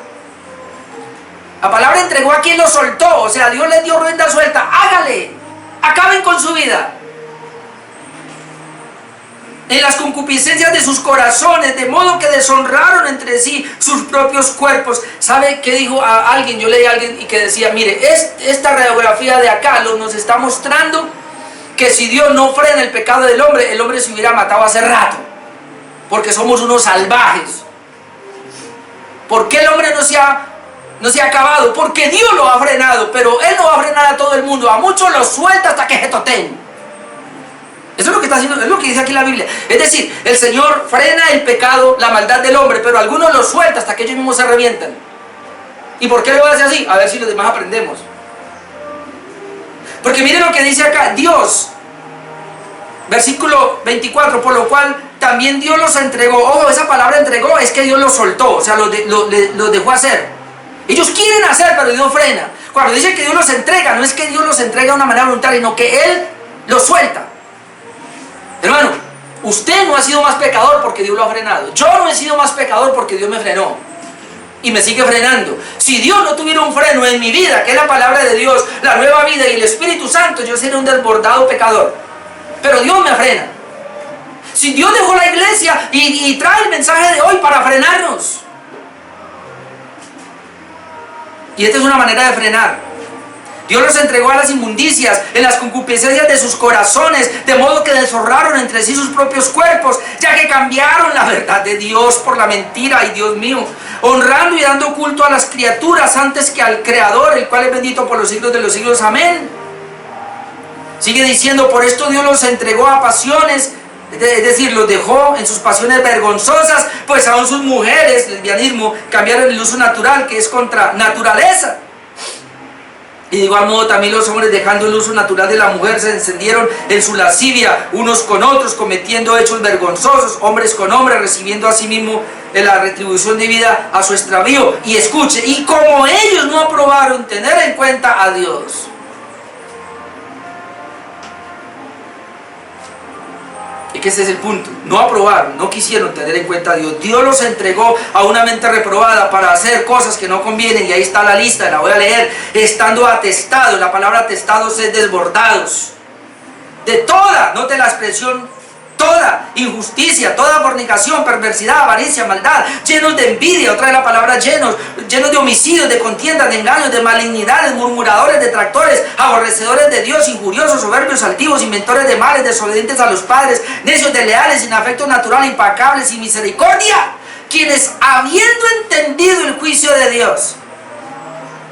S1: La palabra entregó a quien los soltó, o sea, Dios les dio rienda suelta. Hágale, acaben con su vida. En las concupiscencias de sus corazones, de modo que deshonraron entre sí sus propios cuerpos. ¿Sabe qué dijo a alguien? Yo leí a alguien y que decía, mire, esta radiografía de acá nos está mostrando que si Dios no frena el pecado del hombre, el hombre se hubiera matado hace rato, porque somos unos salvajes. ¿Por qué el hombre no se ha acabado? Porque Dios lo ha frenado, pero Él no va a frenar a todo el mundo. A muchos los suelta hasta que se toten. Eso es lo que está haciendo, es lo que dice aquí la Biblia. Es decir, el Señor frena el pecado, la maldad del hombre, pero algunos los suelta hasta que ellos mismos se revientan. ¿Y por qué lo hace así? A ver si los demás aprendemos. Porque miren lo que dice acá, Dios, versículo 24, por lo cual también Dios los entregó. Ojo, esa palabra entregó es que Dios los soltó, o sea, los dejó hacer. Ellos quieren hacer, pero Dios frena. Cuando dice que Dios los entrega, no es que Dios los entrega de una manera voluntaria, sino que Él los suelta. Hermano, usted no ha sido más pecador porque Dios lo ha frenado. Yo no he sido más pecador porque Dios me frenó. Y me sigue frenando. Si Dios no tuviera un freno en mi vida, que es la palabra de Dios, la nueva vida y el Espíritu Santo, yo sería un desbordado pecador. Pero Dios me frena. Si Dios dejó la iglesia y trae el mensaje de hoy para frenarnos. Y esta es una manera de frenar. Dios los entregó a las inmundicias, en las concupiscencias de sus corazones, de modo que deshonraron entre sí sus propios cuerpos, ya que cambiaron la verdad de Dios por la mentira. Ay, Dios mío, honrando y dando culto a las criaturas antes que al Creador, el cual es bendito por los siglos de los siglos. Amén. Sigue diciendo, por esto Dios los entregó a pasiones, es decir, los dejó en sus pasiones vergonzosas, pues aún sus mujeres, lesbianismo, cambiaron el uso natural, que es contra naturaleza. Y de igual modo también los hombres, dejando el uso natural de la mujer, se encendieron en su lascivia unos con otros, cometiendo hechos vergonzosos, hombres con hombres, recibiendo a sí mismo la retribución debida a su extravío. Y escuche, y como ellos no aprobaron tener en cuenta a Dios. Y que ese es el punto, no aprobaron, no quisieron tener en cuenta a Dios. Dios los entregó a una mente reprobada para hacer cosas que no convienen, y ahí está la lista, la voy a leer. Estando atestados, la palabra atestados es desbordados de toda, note la expresión, toda injusticia, toda fornicación, perversidad, avaricia, maldad, llenos de envidia, otra vez la palabra llenos de homicidios, de contiendas, de engaños, de malignidades, murmuradores, detractores, aborrecedores de Dios, injuriosos, soberbios, altivos, inventores de males, desobedientes a los padres, necios, desleales, sin afecto natural, implacables, sin misericordia, quienes, habiendo entendido el juicio de Dios,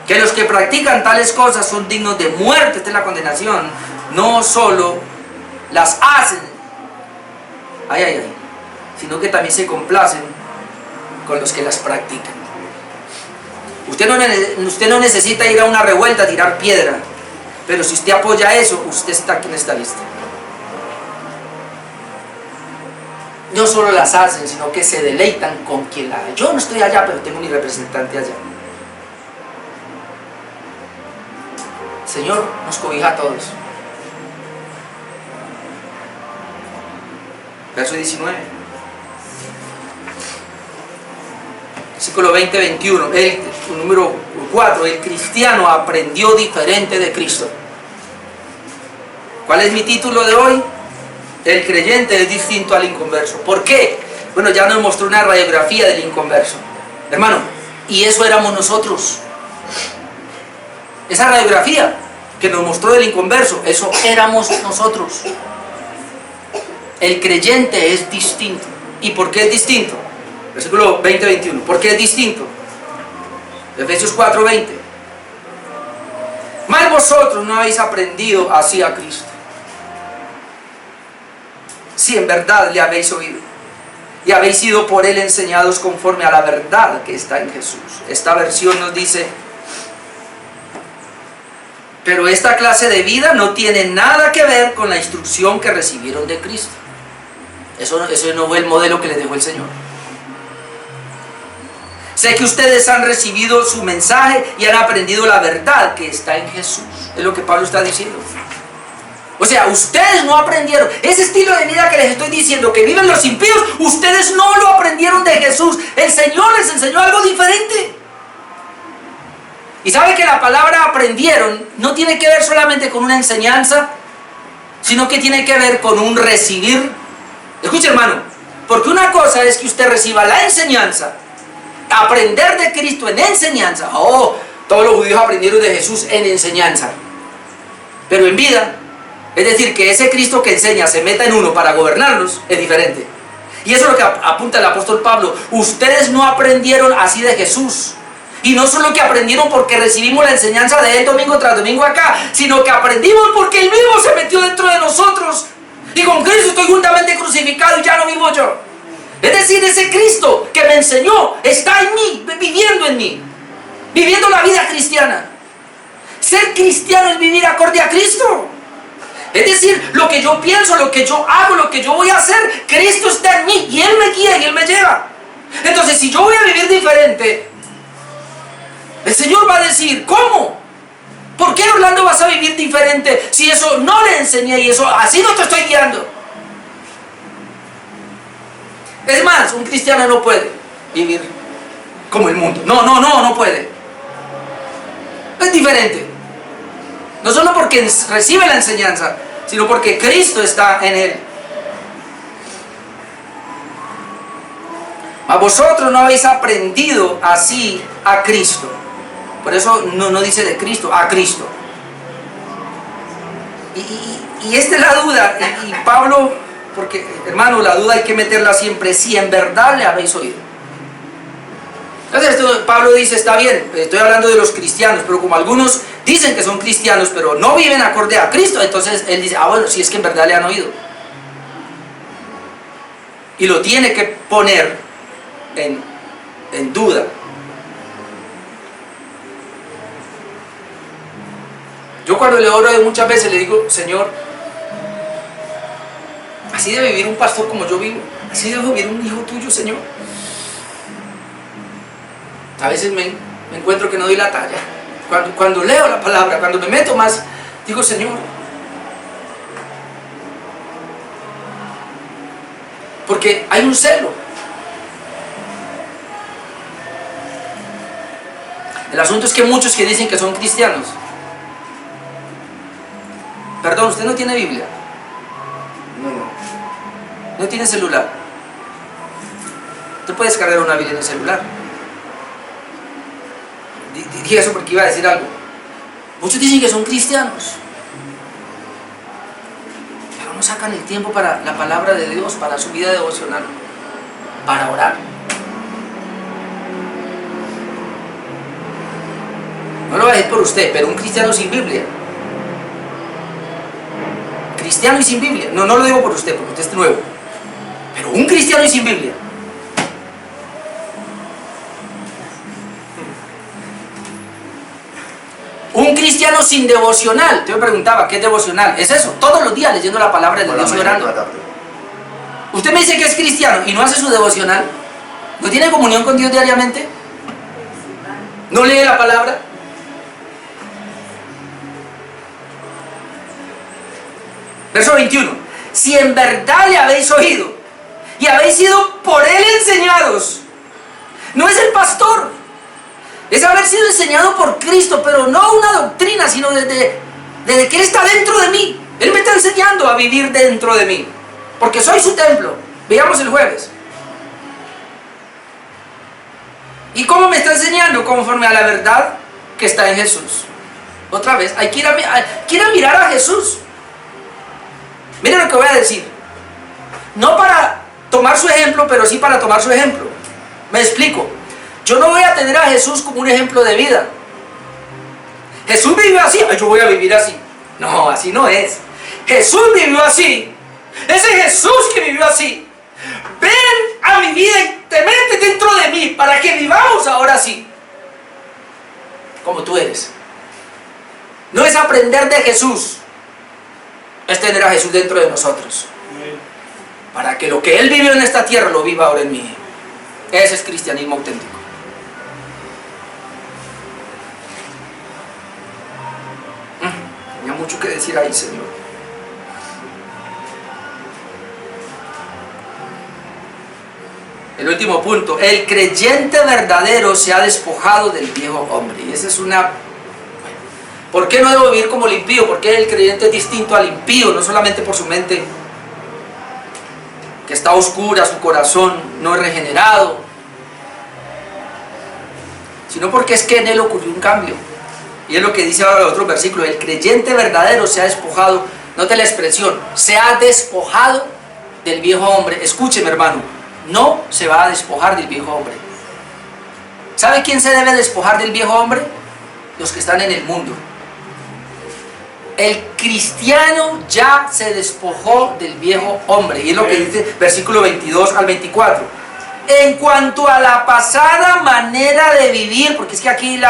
S1: que los que practican tales cosas son dignos de muerte, esta es la condenación, no solo las hacen, sino que también se complacen con los que las practican. Usted no necesita ir a una revuelta a tirar piedra, pero si usted apoya eso, usted está aquí en esta lista. No solo las hacen, sino que se deleitan con quien la hace. Yo no estoy allá, pero tengo mi representante allá. Señor nos cobija a todos. Verso 19. Versículo 20-21. El número 4. El cristiano aprendió diferente de Cristo. ¿Cuál es mi título de hoy? El creyente es distinto al inconverso. ¿Por qué? Bueno, ya nos mostró una radiografía del inconverso. Hermano, y eso éramos nosotros. Esa radiografía que nos mostró del inconverso, eso éramos nosotros. El creyente es distinto. ¿Y por qué es distinto? Versículo 20-21. ¿Por qué es distinto? Efesios 4:20. Mas vosotros no habéis aprendido así a Cristo, si en verdad le habéis oído y habéis sido por él enseñados conforme a la verdad que está en Jesús. Esta versión nos dice: pero esta clase de vida no tiene nada que ver con la instrucción que recibieron de Cristo. Eso no fue el modelo que les dejó el Señor. Sé que ustedes han recibido su mensaje y han aprendido la verdad que está en Jesús. Es lo que Pablo está diciendo. O sea, ustedes no aprendieron ese estilo de vida que les estoy diciendo, que viven los impíos. Ustedes no lo aprendieron de Jesús. El Señor les enseñó algo diferente. Y sabe que la palabra aprendieron no tiene que ver solamente con una enseñanza, sino que tiene que ver con un recibir. Escuche, hermano, porque una cosa es que usted reciba la enseñanza, aprender de Cristo en enseñanza. Oh, todos los judíos aprendieron de Jesús en enseñanza, pero en vida, es decir, que ese Cristo que enseña se meta en uno para gobernarnos, es diferente. Y eso es lo que apunta el apóstol Pablo. Ustedes no aprendieron así de Jesús. Y no solo que aprendieron porque recibimos la enseñanza de él domingo tras domingo acá, sino que aprendimos porque él mismo se metió dentro de nosotros. Y con Cristo estoy juntamente crucificado y ya no vivo yo. Es decir, ese Cristo que me enseñó está en mí, viviendo la vida cristiana. Ser cristiano es vivir acorde a Cristo. Es decir, lo que yo pienso, lo que yo hago, lo que yo voy a hacer, Cristo está en mí y Él me guía y Él me lleva. Entonces, si yo voy a vivir diferente, el Señor va a decir, ¿cómo? ¿Por qué, Orlando, vas a vivir diferente si eso no le enseñé y eso así no te estoy guiando? Es más, un cristiano no puede vivir como el mundo. No puede. Es diferente. No solo porque recibe la enseñanza, sino porque Cristo está en él. A vosotros no habéis aprendido así a Cristo. Por eso no dice de Cristo, a Cristo. Y esta es la duda. Y Pablo, porque hermano, la duda hay que meterla siempre. Si en verdad le habéis oído. Entonces Pablo dice, está bien, estoy hablando de los cristianos, pero como algunos dicen que son cristianos, pero no viven acorde a Cristo, entonces él dice, bueno, si es que en verdad le han oído. Y lo tiene que poner en duda. Yo cuando le oro muchas veces le digo, Señor, así debe vivir un pastor como yo vivo, así debe vivir un hijo tuyo, Señor. A veces me encuentro que no doy la talla. Cuando leo la palabra, cuando me meto más, digo, Señor, porque hay un celo. El asunto es que muchos que dicen que son cristianos, perdón, usted no tiene Biblia, no tiene celular, usted puede descargar una Biblia en el celular. Dije eso porque iba a decir algo. Muchos dicen que son cristianos, pero no sacan el tiempo para la palabra de Dios, para su vida devocional, para orar. No lo voy a decir por usted, pero un cristiano sin Biblia, cristiano y sin Biblia, no lo digo por usted, porque usted es nuevo, pero un cristiano y sin Biblia, un cristiano sin devocional. Yo me preguntaba, ¿qué es devocional? Es eso, todos los días leyendo la palabra de Dios y orando. Usted me dice que es cristiano y no hace su devocional, no tiene comunión con Dios diariamente, no lee la palabra. Verso 21. Si en verdad le habéis oído y habéis sido por él enseñados, no es el pastor, es haber sido enseñado por Cristo, pero no una doctrina, sino desde que Él está dentro de mí. Él me está enseñando a vivir dentro de mí, porque soy su templo. Veamos el jueves. ¿Y cómo me está enseñando? Conforme a la verdad que está en Jesús. Otra vez, hay que ir a mirar a Jesús. Miren lo que voy a decir. No para tomar su ejemplo, pero sí para tomar su ejemplo. Me explico. Yo no voy a tener a Jesús como un ejemplo de vida. Jesús vivió así, yo voy a vivir así. No, así no es. Jesús vivió así. Ese Jesús que vivió así, ven a mi vida y te metes dentro de mí para que vivamos ahora sí, como tú eres. No es aprender de Jesús, es tener a Jesús dentro de nosotros, para que lo que Él vivió en esta tierra lo viva ahora en mí. Ese es cristianismo auténtico. Tenía mucho que decir ahí, Señor. El último punto, el creyente verdadero se ha despojado del viejo hombre. Y esa es una... ¿Por qué no debo vivir como el impío? Porque el creyente es distinto al impío, no solamente por su mente, que está oscura, su corazón no es regenerado, sino porque es que en él ocurrió un cambio. Y es lo que dice ahora el otro versículo, el creyente verdadero se ha despojado, note la expresión, se ha despojado del viejo hombre. Escúcheme, hermano, no se va a despojar del viejo hombre. ¿Sabe quién se debe despojar del viejo hombre? Los que están en el mundo. El cristiano ya se despojó del viejo hombre. Y es lo que dice versículo 22 al 24. En cuanto a la pasada manera de vivir, porque es que aquí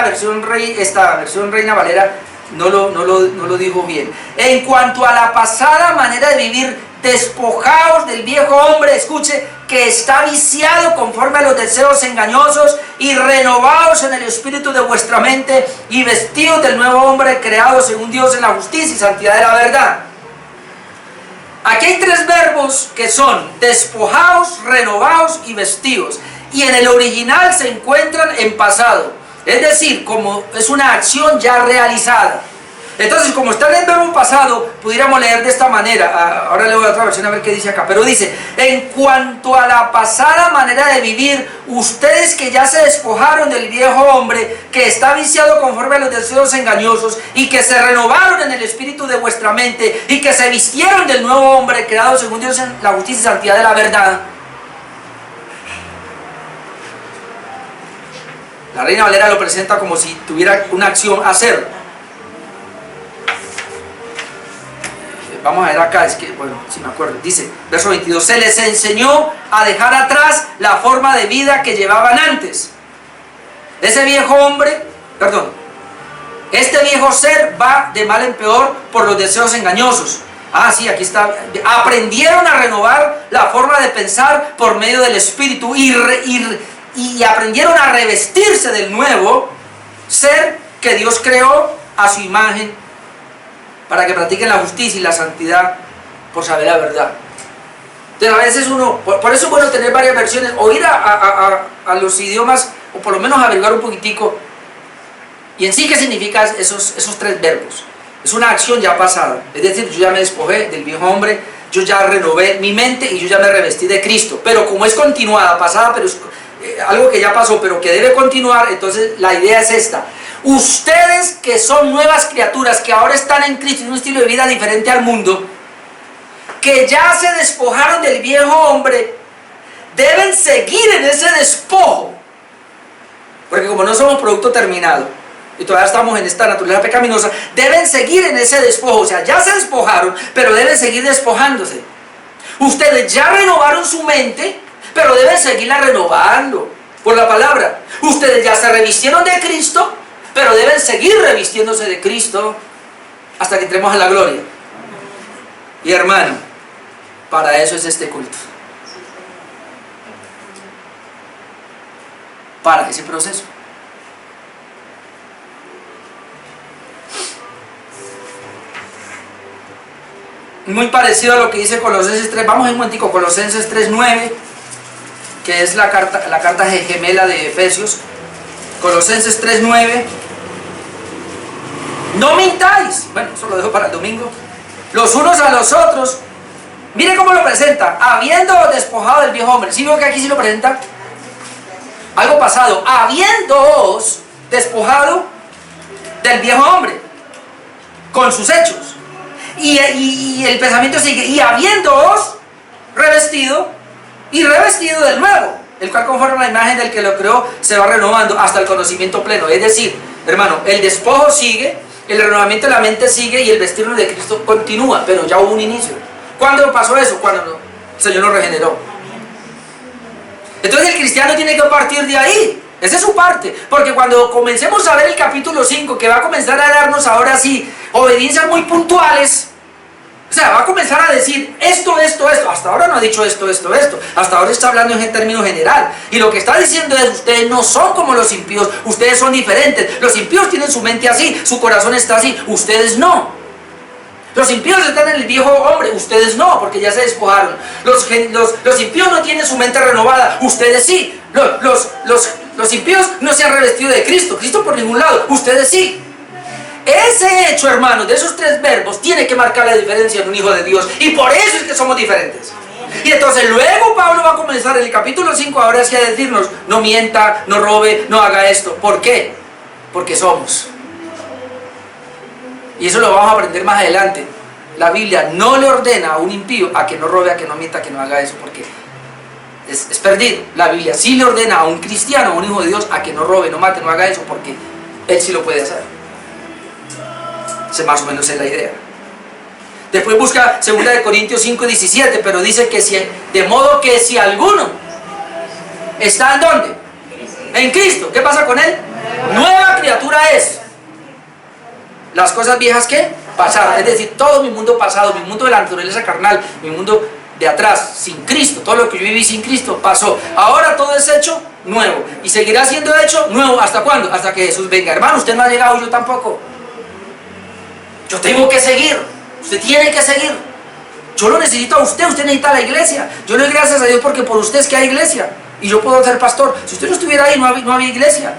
S1: esta versión Reina Valera no lo dijo bien. En cuanto a la pasada manera de vivir, despojaos del viejo hombre, escuche, que está viciado conforme a los deseos engañosos, y renovaos en el espíritu de vuestra mente, y vestidos del nuevo hombre creado según Dios en la justicia y santidad de la verdad. Aquí hay tres verbos que son despojaos, renovaos y vestidos, y en el original se encuentran en pasado, es decir, como es una acción ya realizada. Entonces, como está en el verbo pasado, pudiéramos leer de esta manera. Ahora leo otra versión a ver qué dice acá. Pero dice, en cuanto a la pasada manera de vivir, ustedes que ya se despojaron del viejo hombre, que está viciado conforme a los deseos engañosos, y que se renovaron en el espíritu de vuestra mente, y que se vistieron del nuevo hombre, creado según Dios en la justicia y santidad de la verdad. La Reina Valera lo presenta como si tuviera una acción hacer. Vamos a ver acá, es que, bueno, si me acuerdo, dice, verso 22, se les enseñó a dejar atrás la forma de vida que llevaban antes. Ese viejo hombre, perdón, este viejo ser va de mal en peor por los deseos engañosos. Ah, sí, aquí está. Aprendieron a renovar la forma de pensar por medio del Espíritu y aprendieron a revestirse del nuevo ser que Dios creó a su imagen, para que practiquen la justicia y la santidad por saber la verdad. Entonces a veces uno, por eso es bueno tener varias versiones, o ir a los idiomas, o por lo menos averiguar un poquitico, y en sí qué significa esos tres verbos. Es una acción ya pasada, es decir, yo ya me despojé del viejo hombre, yo ya renové mi mente y yo ya me revestí de Cristo. Pero como es continuada, pasada, pero es algo que ya pasó, pero que debe continuar, entonces la idea es esta. Ustedes que son nuevas criaturas, que ahora están en Cristo, en un estilo de vida diferente al mundo, que ya se despojaron del viejo hombre, deben seguir en ese despojo. Porque como no somos producto terminado, y todavía estamos en esta naturaleza pecaminosa, deben seguir en ese despojo. O sea, ya se despojaron, pero deben seguir despojándose. Ustedes ya renovaron su mente, pero deben seguirla renovando por la palabra. Ustedes ya se revistieron de Cristo, pero deben seguir revistiéndose de Cristo hasta que entremos a la gloria. Y hermano, para eso es este culto. Para ese proceso. Muy parecido a lo que dice Colosenses 3. Vamos un momentico, Colosenses 3:9, que es la carta gemela de Efesios. Colosenses 3:9. No mintáis. Bueno, eso lo dejo para el domingo. Los unos a los otros. Mire cómo lo presenta. Habiendo despojado del viejo hombre. ¿Sí veo que aquí sí lo presenta? Algo pasado. Habiéndoos despojado del viejo hombre. Con sus hechos. Y el pensamiento sigue. Y habiéndoos revestido y revestido del nuevo, el cual conforme a la imagen del que lo creó se va renovando hasta el conocimiento pleno. Es decir, hermano, el despojo sigue, el renovamiento de la mente sigue y el vestirnos de Cristo continúa, pero ya hubo un inicio. ¿Cuándo pasó eso? Cuando el Señor nos regeneró. Entonces el cristiano tiene que partir de ahí. Esa es su parte, porque cuando comencemos a ver el capítulo 5, que va a comenzar a darnos ahora sí obediencias muy puntuales, o sea, va a comenzar a decir esto, hasta ahora no ha dicho esto, hasta ahora está hablando en términos general, y lo que está diciendo es, ustedes no son como los impíos, ustedes son diferentes. Los impíos tienen su mente así, su corazón está así, ustedes no. Los impíos están en el viejo hombre, ustedes no, porque ya se despojaron. Los impíos no tienen su mente renovada, ustedes sí. Los impíos no se han revestido de Cristo, Cristo por ningún lado, ustedes sí. Ese hecho, hermanos, de esos tres verbos tiene que marcar la diferencia en un hijo de Dios, y por eso es que somos diferentes. Y entonces luego Pablo va a comenzar en el capítulo 5 ahora sí a decirnos, no mienta, no robe, no haga esto. ¿Por qué? Porque somos. Y eso lo vamos a aprender más adelante. La Biblia no le ordena a un impío a que no robe, a que no mienta, a que no haga eso, porque es perdido. La Biblia sí le ordena a un cristiano, a un hijo de Dios, a que no robe, no mate, no haga eso, porque él sí lo puede hacer. Esa más o menos es la idea. Después busca 2 Corintios 5:17, pero dice que de modo que si alguno está ¿en dónde? En Cristo. ¿Qué pasa con él? Nueva criatura es. Las cosas viejas, ¿qué? Pasaron. Es decir, todo mi mundo pasado, mi mundo de la naturaleza carnal, mi mundo de atrás, sin Cristo, todo lo que yo viví sin Cristo, pasó. Ahora todo es hecho nuevo. Y seguirá siendo hecho nuevo. ¿Hasta cuándo? Hasta que Jesús venga. Hermano, usted no ha llegado, yo tampoco. Yo tengo que seguir. Usted tiene que seguir. Yo lo necesito a usted, usted necesita a la iglesia. Yo le doy gracias a Dios porque por usted es que hay iglesia. Y yo puedo ser pastor. Si usted no estuviera ahí, no había iglesia.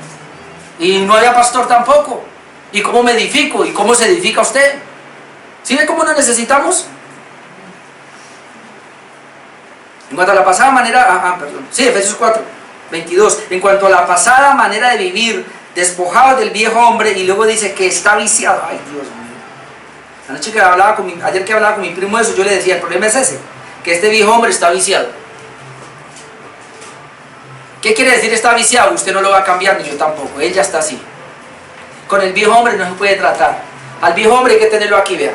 S1: Y no había pastor tampoco. ¿Y cómo me edifico? ¿Y cómo se edifica usted? ¿Sí ve cómo nos necesitamos? En cuanto a la pasada manera... Sí, Efesios 4, 22. En cuanto a la pasada manera de vivir, despojados del viejo hombre, y luego dice que está viciado. Ay, Dios mío. Ayer que hablaba con mi primo de eso, yo le decía, el problema es ese, que este viejo hombre está viciado. ¿Qué quiere decir está viciado? Usted no lo va a cambiar, ni yo tampoco, él ya está así. Con el viejo hombre no se puede tratar. Al viejo hombre hay que tenerlo aquí, vea.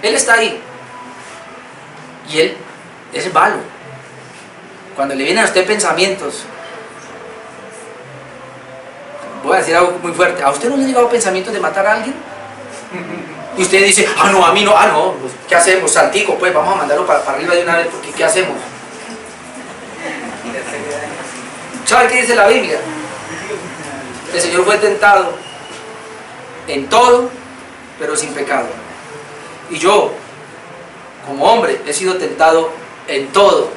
S1: Él está ahí. Y él es malo. Cuando le vienen a usted pensamientos, voy a decir algo muy fuerte, ¿a usted no le han llegado pensamientos de matar a alguien? Y usted dice, no, a mí no, pues, ¿qué hacemos? Santico, pues vamos a mandarlo para arriba de una vez, porque ¿qué hacemos? ¿Sabe qué dice la Biblia? El Señor fue tentado en todo, pero sin pecado. Y yo, como hombre, he sido tentado en todo,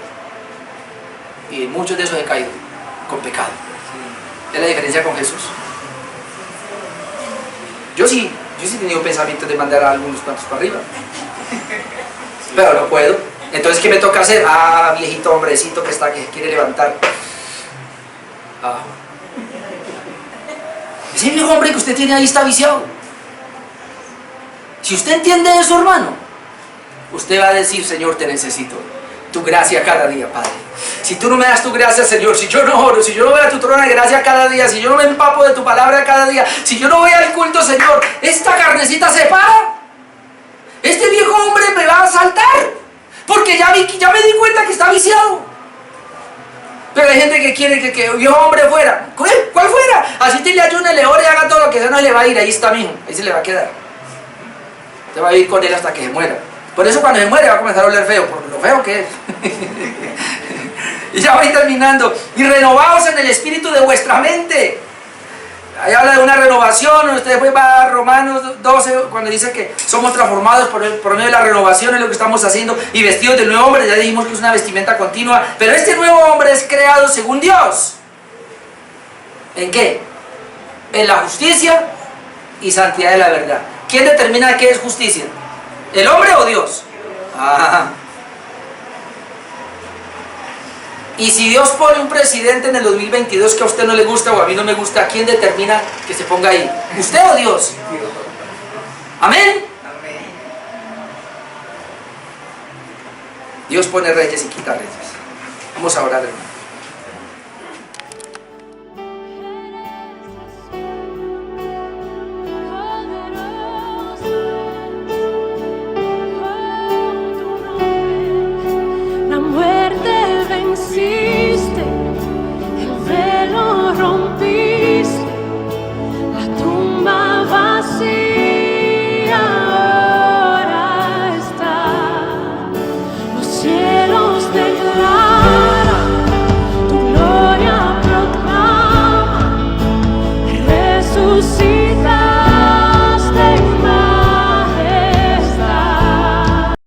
S1: y en muchos de esos he caído con pecado. Es la diferencia con Jesús. Yo sí he tenido pensamientos de mandar a algunos cuantos para arriba, pero no puedo. Entonces, ¿qué me toca hacer? Viejito hombrecito que está, que quiere levantar. Ese viejo hombre que usted tiene ahí está viciado. Si usted entiende eso, hermano, usted va a decir, Señor, te necesito. Tu gracia cada día, Padre. Si tú no me das tu gracia, Señor, si yo no oro, si yo no voy a tu trono de gracia cada día, si yo no me empapo de tu palabra cada día, si yo no voy al culto, Señor, esta carnecita se para. Este viejo hombre me va a asaltar, porque ya me di cuenta que está viciado. Pero hay gente que quiere que el viejo hombre fuera. ¿Cuál fuera? Así te le ayune, le ore y haga todo lo que sea, no le va a ir, ahí está, mijo, ahí se le va a quedar. Usted va a vivir con él hasta que se muera. Por eso cuando se muere va a comenzar a oler feo, por lo feo que es. Y ya voy terminando. Y renovaos en el espíritu de vuestra mente. Ahí habla de una renovación. Usted después va a Romanos 12, cuando dice que somos transformados por medio de la renovación, es lo que estamos haciendo, y vestidos del nuevo hombre. Ya dijimos que es una vestimenta continua, pero este nuevo hombre es creado según Dios. ¿En qué? En la justicia y santidad de la verdad. ¿Quién determina qué es justicia? ¿El hombre o Dios? Y si Dios pone un presidente en el 2022 que a usted no le gusta o a mí no me gusta, ¿quién determina que se ponga ahí? ¿Usted o Dios? ¿Amén? Dios pone reyes y quita reyes. Vamos a orar, hermano.